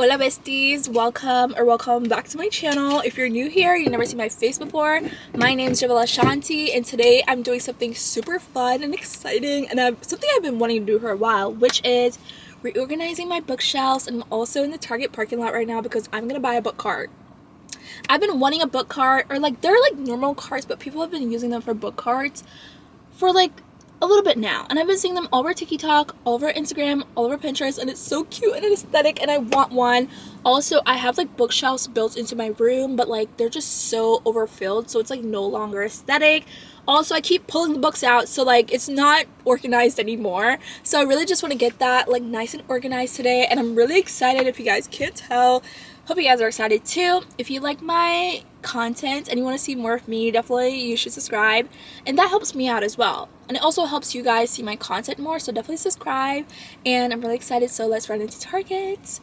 Hola besties, welcome back to my channel. If you're new here, you've never seen my face before, my name is Javela Shanti, and today I'm doing something super fun and exciting, and something I've been wanting to do for a while, which is reorganizing my bookshelves. And I'm also in the Target parking lot right now because I'm gonna buy a book cart. I've been wanting a book cart, or they're like normal carts, but people have been using them for book carts for like a little bit now, and I've been seeing them all over TikTok, all over Instagram, all over Pinterest, and it's so cute and aesthetic, and I want one. Also, I have like bookshelves built into my room, but like they're just so overfilled, so it's like no longer aesthetic. Also, I keep pulling the books out, so like it's not organized anymore. So I really just want to get that like nice and organized today, and I'm really excited. If you guys can't tell, hope you guys are excited too. If you like my content and you want to see more of me, definitely you should subscribe, and that helps me out as well, and it also helps you guys see my content more, so definitely subscribe. And I'm really excited, so let's run into Target.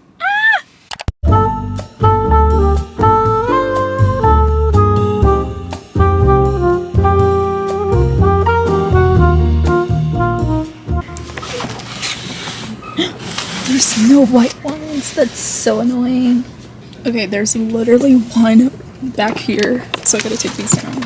There's no white ones, that's so annoying. Okay, there's literally one back here, so I gotta take these down.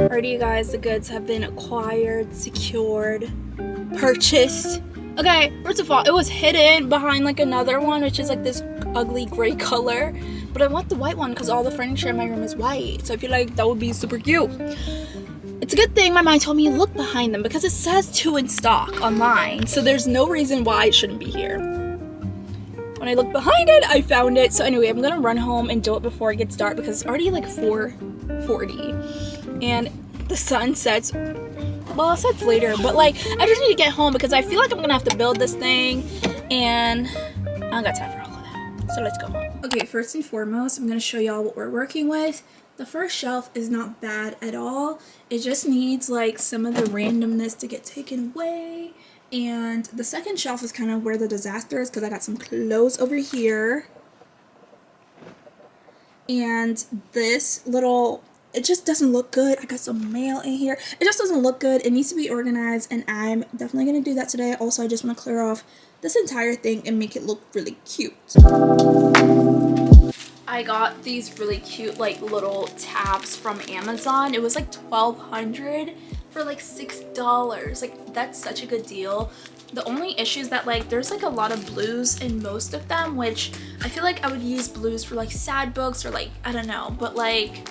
Alrighty, you guys, the goods have been acquired, secured, purchased. Okay, first of all, it was hidden behind like another one, which is like this ugly gray color, but I want the white one because all the furniture in my room is white, so I feel like that would be super cute. It's a good thing my mom told me look behind them because it says 2 in stock online, so there's no reason why it shouldn't be here. When I looked behind it, I found it. So anyway, I'm gonna run home and do it before it gets dark because it's already like 4:40 and the sun sets, well, it sets later, but like I just need to get home because I feel like I'm gonna have to build this thing, and I don't got time for all of that, so let's go home. Okay, first and foremost, I'm gonna show y'all what we're working with. The first shelf is not bad at all. It just needs like some of the randomness to get taken away. And the second shelf is kind of where the disaster is because I got some clothes over here. And this little, it just doesn't look good. I got some mail in here. It just doesn't look good. It needs to be organized, and I'm definitely going to do that today. Also, I just want to clear off this entire thing and make it look really cute. I got these really cute like little tabs from Amazon. It was like $1,200 for like $6. Like, that's such a good deal. The only issue is that like there's like a lot of blues in most of them, which I feel like I would use blues for like sad books or like, I don't know, but like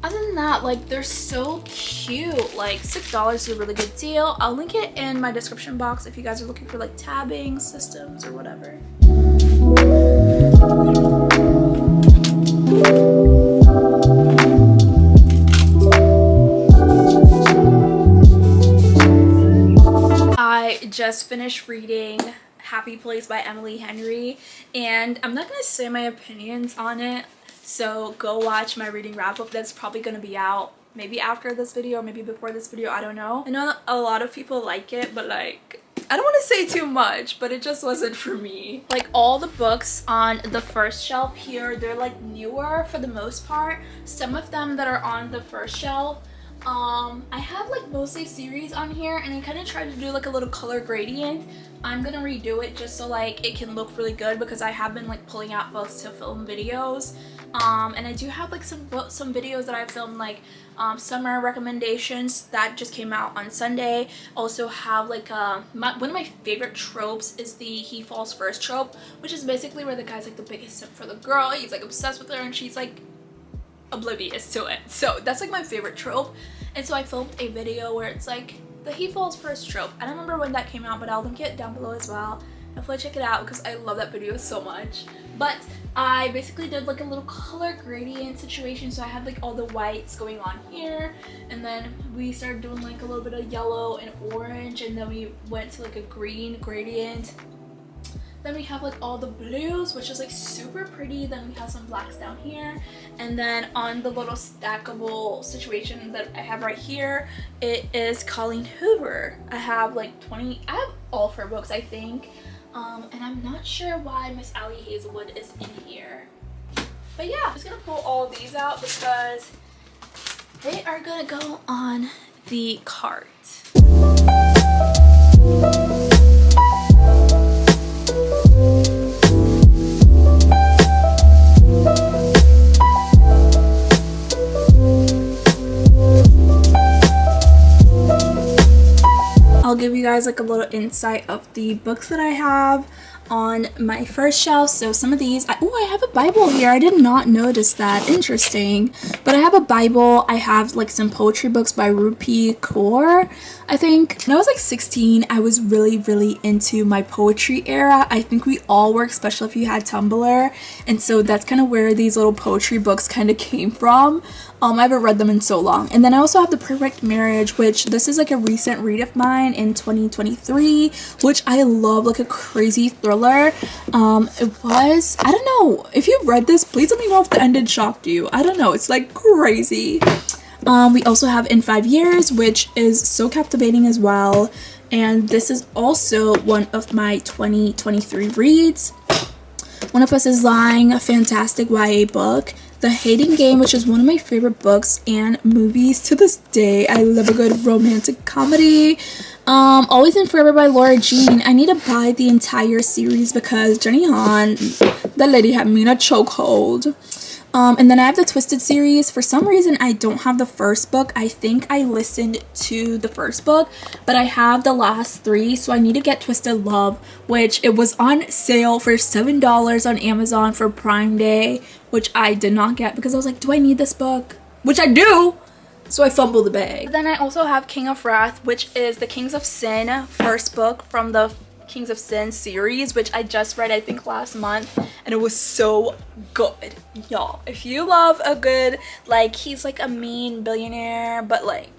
other than that, like they're so cute. Like $6 is a really good deal. I'll link it in my description box if you guys are looking for like tabbing systems or whatever. I just finished reading Happy Place by Emily Henry, and I'm not going to say my opinions on it, so go watch my reading wrap up. That's probably going to be out maybe after this video or maybe before this video, I don't know. I know a lot of people like it, but like I don't want to say too much, but it just wasn't for me. Like all the books on the first shelf here, they're like newer for the most part. Some of them that are on the first shelf, I have like mostly series on here, and I kind of tried to do like a little color gradient. I'm gonna redo it just so like it can look really good because I have been like pulling out books to film videos, and I do have like some videos that I filmed, like summer recommendations that just came out on Sunday. Also have like one of my favorite tropes is the he falls first trope, which is basically where the guy's like the biggest simp for the girl. He's like obsessed with her and she's like oblivious to it. So that's like my favorite trope, and so I filmed a video where it's like the he falls first trope. I don't remember when that came out, but I'll link it down below as well. Definitely check it out because I love that video so much. But I basically did like a little color gradient situation. So I had like all the whites going on here, and then we started doing like a little bit of yellow and orange, and then we went to like a green gradient. Then we have like all the blues, which is like super pretty. Then we have some blacks down here, and then on the little stackable situation that I have right here, it is Colleen Hoover. I have like I have all of her books, I think. And I'm not sure why Miss Allie Hazelwood is in here. But yeah, I'm just gonna pull all of these out because they are gonna go on the cart. I'll give you guys like a little insight of the books that I have on my first shelf. So some of these, I have a Bible here. I did not notice that. Interesting. But I have a Bible. I have like some poetry books by Rupi Kaur. I think when I was like 16, I was really into my poetry era. I think we all were, especially if you had Tumblr. And so that's kind of where these little poetry books kind of came from. I haven't read them in so long. And then I also have The Perfect Marriage, which this is like a recent read of mine in 2023, which I love, like a crazy thriller. It was, I don't know, if you read this, please let me know if the ending shocked you. I don't know, it's like crazy. We also have In 5 Years, which is so captivating as well. And this is also one of my 2023 reads. One of Us is Lying, a fantastic YA book. The Hating Game, which is one of my favorite books and movies to this day. I love a good romantic comedy. Always and Forever by Laura Jean. I need to buy the entire series because Jenny Han, that lady had me in a chokehold. And then I have the Twisted series. For some reason, I don't have the first book. I think I listened to the first book, but I have the last 3, so I need to get Twisted Love, which it was on sale for $7 on Amazon for Prime Day, which I did not get because I was like, do I need this book? Which I do! So I fumbled the bag. Then I also have King of Wrath, which is the Kings of Sin first book from the Kings of Sin series, which I just read I think last month, and it was so good, y'all. If you love a good, like, he's like a mean billionaire, but like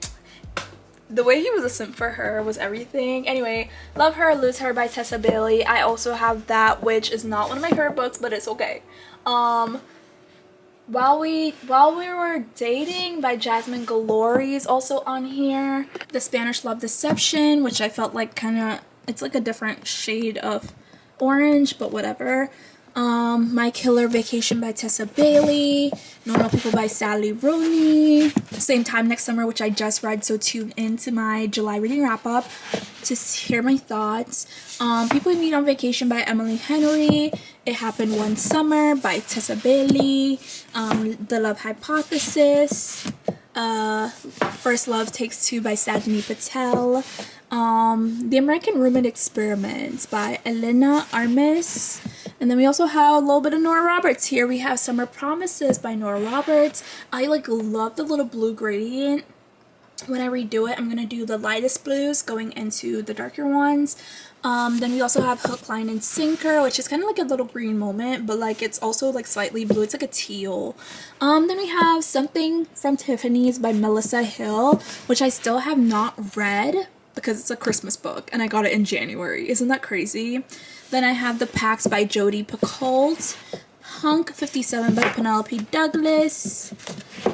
the way he was a simp for her was everything. Anyway, Love Her, Lose Her by Tessa Bailey. I also have that, which is not one of my favorite books, but it's okay. While We Were Dating by Jasmine Galori is also on here. The Spanish Love Deception, which I felt like kind of, it's like a different shade of orange, but whatever. My Killer Vacation by Tessa Bailey. Normal People by Sally Rooney. Same Time Next Summer, which I just read, so tune into my July reading wrap up to hear my thoughts. People You Meet on Vacation by Emily Henry. It Happened One Summer by Tessa Bailey. The Love Hypothesis. First Love Takes Two by Sajni Patel. The American Roommate Experiment by Elena Armis. And then we also have a little bit of Nora Roberts here. We have Summer Promises by Nora Roberts. I like love the little blue gradient. When I redo it, I'm gonna do the lightest blues going into the darker ones. Then we also have Hook, Line, and Sinker, which is kind of like a little green moment, but like it's also like slightly blue. It's like a teal. Then we have Something from Tiffany's by Melissa Hill, which I still have not read because it's a Christmas book and I got it in January. Isn't that crazy? Then I have The Pax by Jodi Picoult, Hunk 57 by Penelope Douglas,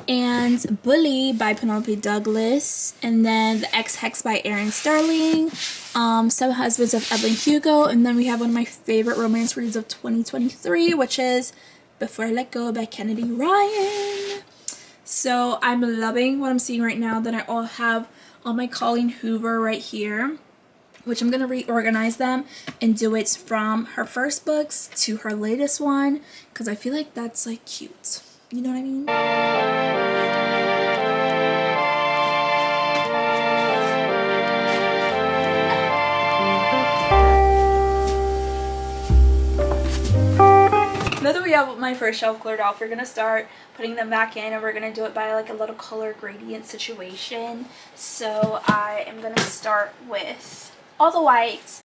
and Bully by Penelope Douglas, and then The Ex-Hex by Erin Sterling, Seven Husbands of Evelyn Hugo, and then we have one of my favorite romance reads of 2023, which is Before I Let Go by Kennedy Ryan. So I'm loving what I'm seeing right now. Then I all have all my Colleen Hoover right here, which I'm going to reorganize them and do it from her first books to her latest one, because I feel like that's like cute. You know what I mean? Now that we have my first shelf cleared off, we're going to start putting them back in, and we're going to do it by like a little color gradient situation. So I am going to start with all the whites.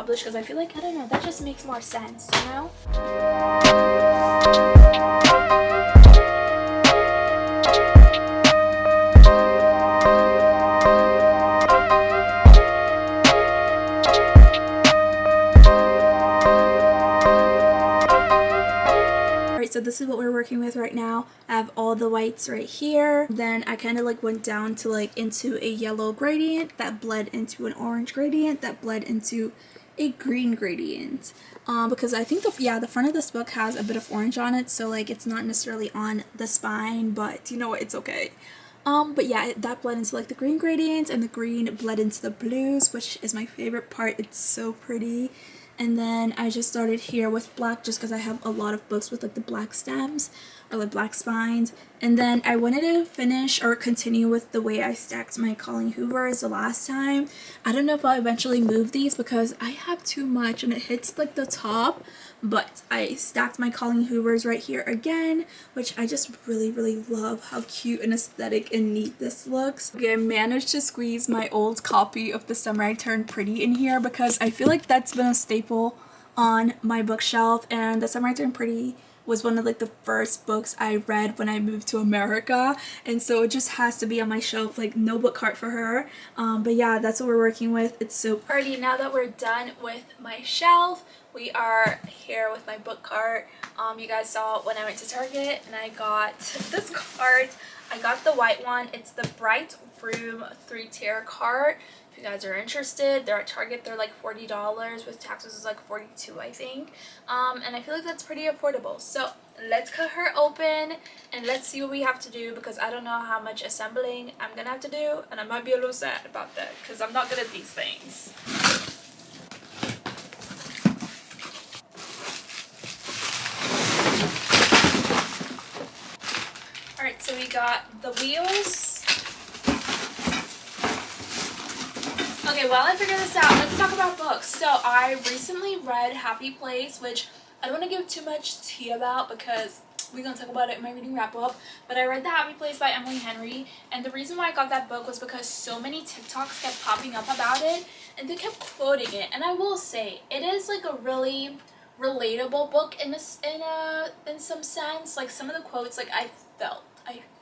published because I feel like, I don't know, that just makes more sense, you know? So this is what we're working with right now. I have all the whites right here. Then I kind of like went down to like into a yellow gradient that bled into an orange gradient that bled into a green gradient. Because I think the front of this book has a bit of orange on it, so like it's not necessarily on the spine, but you know what, it's okay. But yeah, that bled into like the green gradients, and the green bled into the blues, which is my favorite part. It's so pretty. And then I just started here with black just because I have a lot of books with like the black stems or like black spines. And then I wanted to finish or continue with the way I stacked my Colleen Hoovers the last time. I don't know if I'll eventually move these because I have too much and it hits like the top. But I stacked my Colleen Hoovers right here again, which I just really love how cute and aesthetic and neat this looks. Okay, I managed to squeeze my old copy of The Summer I Turned Pretty in here because I feel like that's been a staple on my bookshelf, and The Summer I Turned Pretty was one of like the first books I read when I moved to America, and so it just has to be on my shelf, like no book cart for her. But yeah, that's what we're working with. It's so pretty. Now that we're done with my shelf, we are here with my book cart. You guys saw when I went to Target and I got this cart. I got the white one. It's the Bright Room 3-tier cart. If you guys are interested, they're at Target. They're like $40 with taxes is like $42, I think. And I feel like that's pretty affordable. So let's cut her open and let's see what we have to do, because I don't know how much assembling I'm gonna have to do, and I might be a little sad about that because I'm not good at these things. Alright, so we got the wheels. Okay, while I figure this out, let's talk about books. So I recently read Happy Place, which I don't want to give too much tea about because we're going to talk about it in my reading wrap up. But I read The Happy Place by Emily Henry, and the reason why I got that book was because so many TikToks kept popping up about it, and they kept quoting it. And I will say, it is like a really relatable book in some sense. Like some of the quotes, like I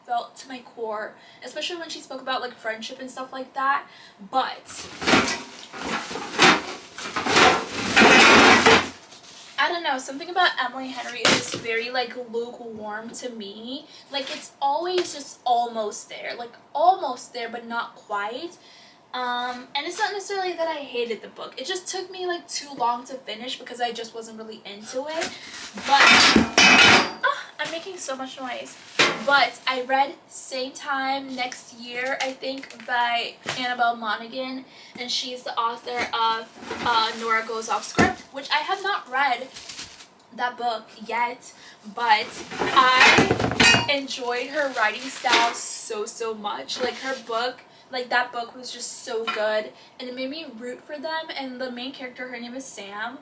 felt to my core, especially when she spoke about like friendship and stuff like that. But I don't know, something about Emily Henry is just very like lukewarm to me. Like it's always just almost there, like almost there but not quite. And it's not necessarily that I hated the book, it just took me like too long to finish because I just wasn't really into it. But I'm making so much noise. But I read Same Time Next Year, I think, by Annabelle Monaghan, and she's the author of Nora Goes Off Script, which I have not read that book yet, but I enjoyed her writing style so much. Like her book, like that book was just so good, and it made me root for them. And the main character, her name is Sam.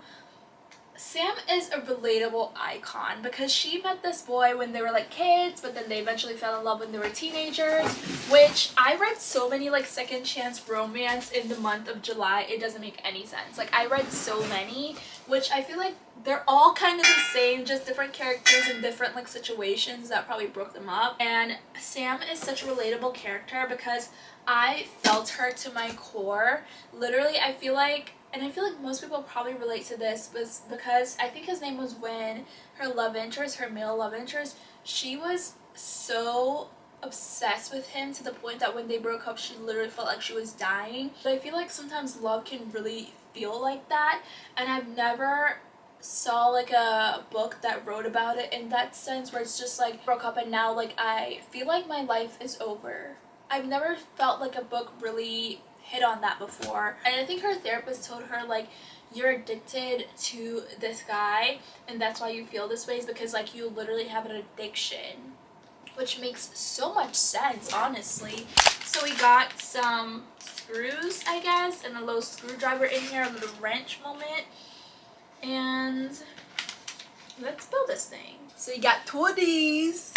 Sam is a relatable icon because she met this boy when they were like kids, but then they eventually fell in love when they were teenagers, which I read so many like second chance romance in the month of July, it doesn't make any sense. Like I read so many, which I feel like they're all kind of the same, just different characters in different like situations that probably broke them up. And Sam is such a relatable character because I felt her to my core. Literally, I feel like most people probably relate to this, was because I think his name was Win, her love interest, her male love interest. She was so obsessed with him to the point that when they broke up, she literally felt like she was dying. But I feel like sometimes love can really feel like that, and I've never saw like a book that wrote about it in that sense, where it's just like broke up and now like I feel like my life is over. I've never felt like a book really hit on that before. And I think her therapist told her like, you're addicted to this guy and that's why you feel this way, is because like you literally have an addiction, which makes so much sense, honestly. So we got some screws, I guess, and a little screwdriver in here, a little wrench moment, and let's build this thing. So you got two of these,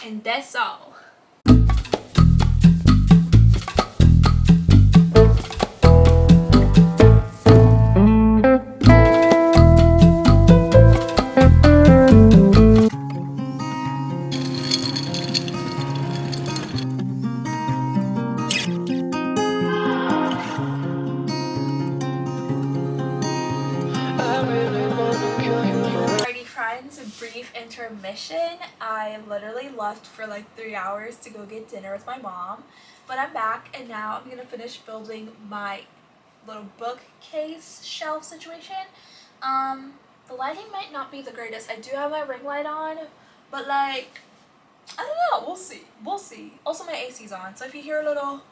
and that's all. brief intermission. I literally left for like 3 hours to go get dinner with my mom, but I'm back and now I'm gonna finish building my little bookcase shelf situation. The lighting might not be the greatest. I do have my ring light on, but like, I don't know, we'll see. We'll see. Also my AC's on, so if you hear a little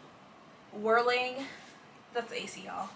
whirling, that's the AC, y'all.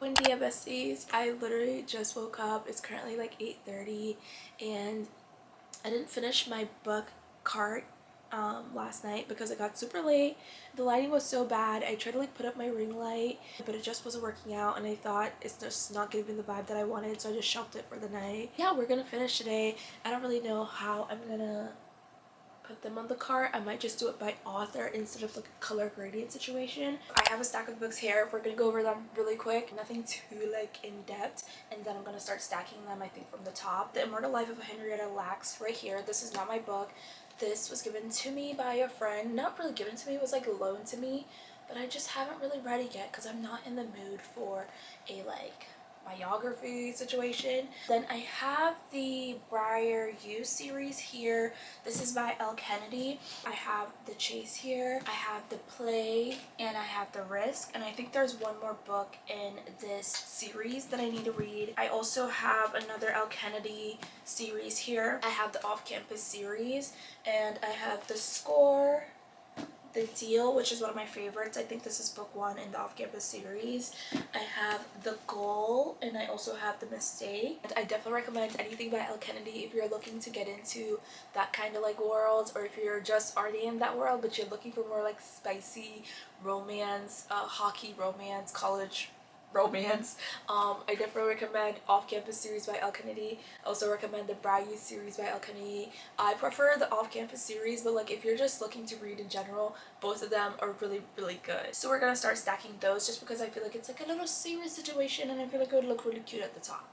Wendy besties, I literally just woke up. It's currently like 8:30 and I didn't finish my book cart last night because it got super late. The lighting was so bad. I tried to like put up my ring light, but it just wasn't working out, and I thought it's just not giving the vibe that I wanted, so I just shelved it for the night. Yeah, we're gonna finish today. I don't really know how I'm gonna put them on the cart. I might just do it by author instead of like a color gradient situation. I have a stack of books here. We're gonna go over them really quick, nothing too like in depth, and then I'm gonna start stacking them, I think, from the top. The Immortal Life of Henrietta Lacks right here. This is not my book. This was given to me by a friend. Not really given to me, it was like loaned to me, but I just haven't really read it yet because I'm not in the mood for a like biography situation. Then I have the Briar U series here. This is by L. Kennedy. I have The Chase here. I have The Play, and I have The Risk, and I think there's one more book in this series that I need to read. I also have another L. Kennedy series here. I have the Off-Campus series, and I have The Score, The Deal, which is one of my favorites. I think this is book 1 in the Off-Campus series. I have The Goal, and I also have The Mistake. And I definitely recommend anything by L. Kennedy if you're looking to get into that kind of like world, or if you're just already in that world but you're looking for more like spicy romance, hockey romance, college romance. I definitely recommend Off-Campus series by L. Kennedy. I also recommend the Brayu series by L. Kennedy. I prefer the Off-Campus series, but like if you're just looking to read in general, both of them are really, really good. So we're gonna start stacking those just because I feel like it's like a little serious situation, and I feel like it would look really cute at the top.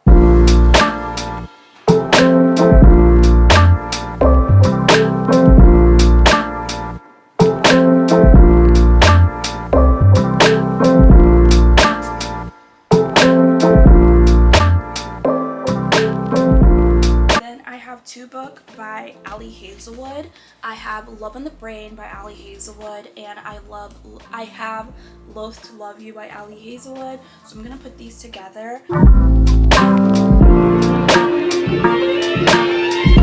Two book by Ali Hazelwood. I have Love on the Brain by Ali Hazelwood, and I have Loath to Love You by Ali Hazelwood. So I'm gonna put these together.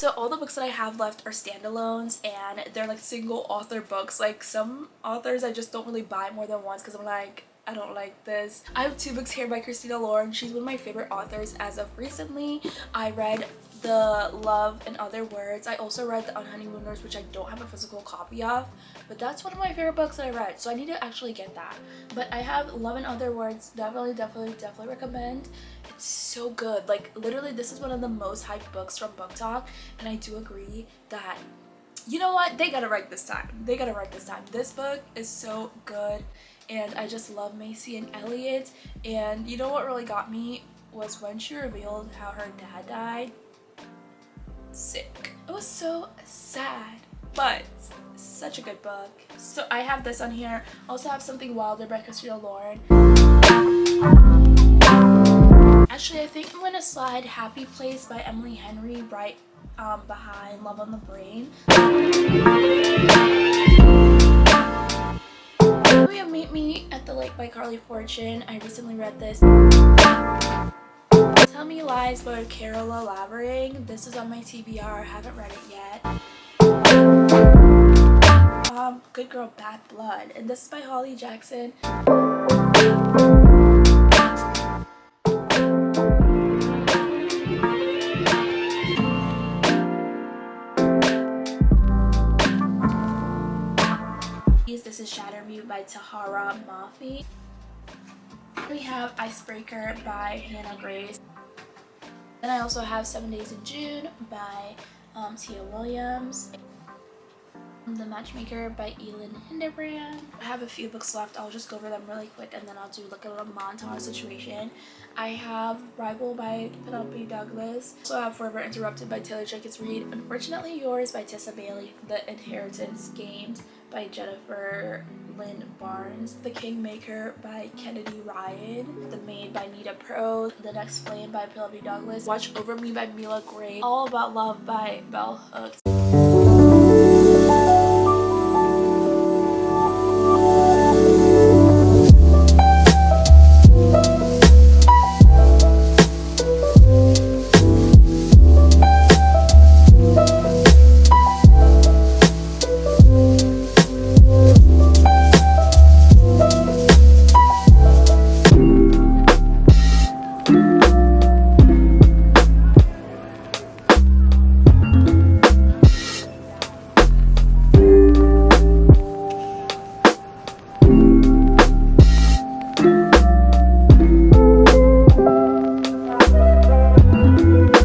So all the books that I have left are standalones, and they're like single author books. Like some authors I just don't really buy more than once because I'm like, I don't like this. I have two books here by Christina Lauren. She's one of my favorite authors as of recently. I read The Love and Other Words. I also read The Unhoneymooners, which I don't have a physical copy of, but that's one of my favorite books that I read, so I need to actually get that. But I have Love and Other Words. Definitely recommend. It's so good. Like literally this is one of the most hyped books from Book Talk, and I do agree that, you know what, they gotta write this time. They gotta write this time. This book is so good, and I just love Macy and Elliot. And you know what really got me was when she revealed how her dad died. Sick. It was so sad, but such a good book. So I have this on here. I also have Something Wilder by Christina Lauren. Actually, I think I'm gonna slide Happy Place by Emily Henry right behind Love on the Brain. We have Meet Me at the Lake by Carly Fortune. I recently read this. Tell Me Lies by Carola Lavering. This is on my TBR. I haven't read it yet. Good Girl Bad Blood, and this is by Holly Jackson. This is Shatter Me by Tahara Mafi. We have Icebreaker by Hannah Grace. Then I also have 7 Days in June by Tia Williams. The Matchmaker by Elin Hildebrand. I have a few books left. I'll just go over them really quick and then I'll do like a little montage situation. I have Rival by Penelope Douglas. Also I have Forever Interrupted by Taylor Jenkins Reid. Unfortunately Yours by Tessa Bailey. The Inheritance Games by Jennifer Lynn Barnes. The Kingmaker by Kennedy Ryan. The Maid by Nita Pro. The Next Flame by Penelope Douglas. Watch Over Me by Mila Gray. All About Love by Bell Hooks.